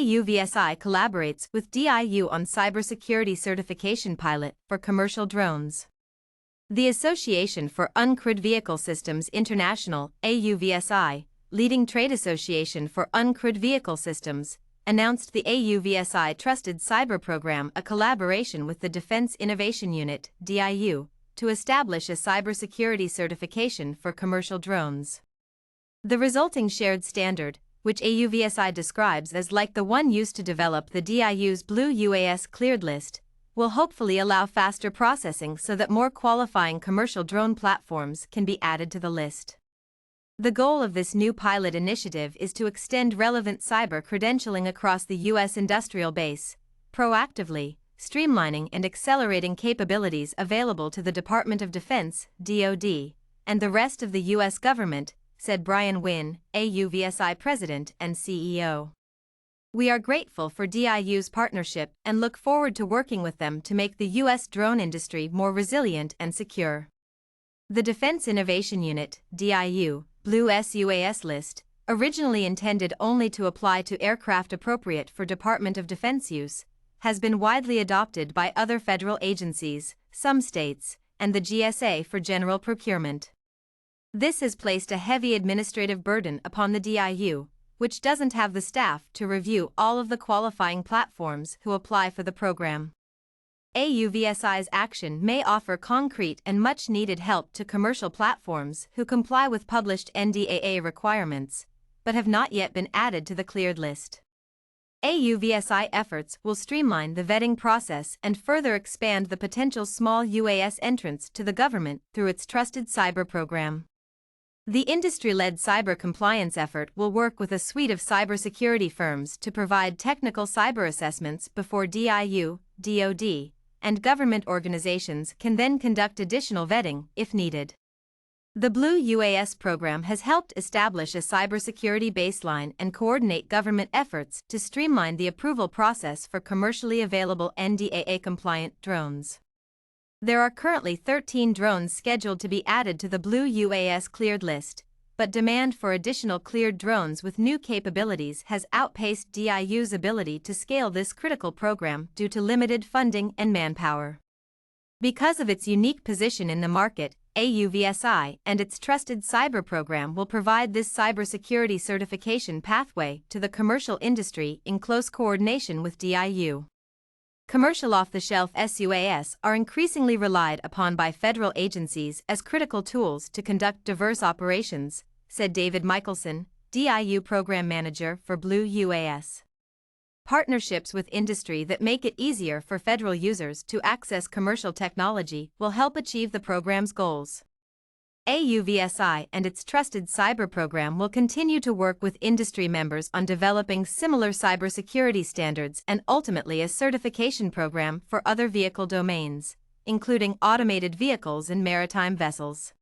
AUVSI collaborates with DIU on Cybersecurity Certification Pilot for commercial drones. The Association for Uncrewed Vehicle Systems International, AUVSI, leading trade association for uncrewed vehicle systems, announced the AUVSI Trusted Cyber Program, a collaboration with the Defense Innovation Unit, DIU, to establish a cybersecurity certification for commercial drones. The resulting shared standard, which AUVSI describes as like the one used to develop the DIU's Blue UAS cleared list, will hopefully allow faster processing so that more qualifying commercial drone platforms can be added to the list. The goal of this new pilot initiative is to extend relevant cyber credentialing across the U.S. industrial base, proactively streamlining and accelerating capabilities available to the Department of Defense, DoD, and the rest of the U.S. government, said Brian Wynn, AUVSI President and CEO. We are grateful for DIU's partnership and look forward to working with them to make the U.S. drone industry more resilient and secure. The Defense Innovation Unit, DIU, Blue UAS list, originally intended only to apply to aircraft appropriate for Department of Defense use, has been widely adopted by other federal agencies, some states, and the GSA for general procurement. This has placed a heavy administrative burden upon the DIU, which doesn't have the staff to review all of the qualifying platforms who apply for the program. AUVSI's action may offer concrete and much-needed help to commercial platforms who comply with published NDAA requirements, but have not yet been added to the cleared list. AUVSI efforts will streamline the vetting process and further expand the potential small UAS entrants to the government through its Trusted Cyber Program. The industry-led cyber compliance effort will work with a suite of cybersecurity firms to provide technical cyber assessments before DIU, DoD, and government organizations can then conduct additional vetting if needed. The Blue UAS program has helped establish a cybersecurity baseline and coordinate government efforts to streamline the approval process for commercially available NDAA-compliant drones. There are currently 13 drones scheduled to be added to the Blue UAS cleared list, but demand for additional cleared drones with new capabilities has outpaced DIU's ability to scale this critical program due to limited funding and manpower. Because of its unique position in the market, AUVSI and its Trusted Cyber Program will provide this cybersecurity certification pathway to the commercial industry in close coordination with DIU. Commercial off-the-shelf SUAS are increasingly relied upon by federal agencies as critical tools to conduct diverse operations, said David Michelson, DIU Program Manager for Blue UAS. Partnerships with industry that make it easier for federal users to access commercial technology will help achieve the program's goals. AUVSI and its Trusted Cyber Program will continue to work with industry members on developing similar cybersecurity standards and ultimately a certification program for other vehicle domains, including automated vehicles and maritime vessels.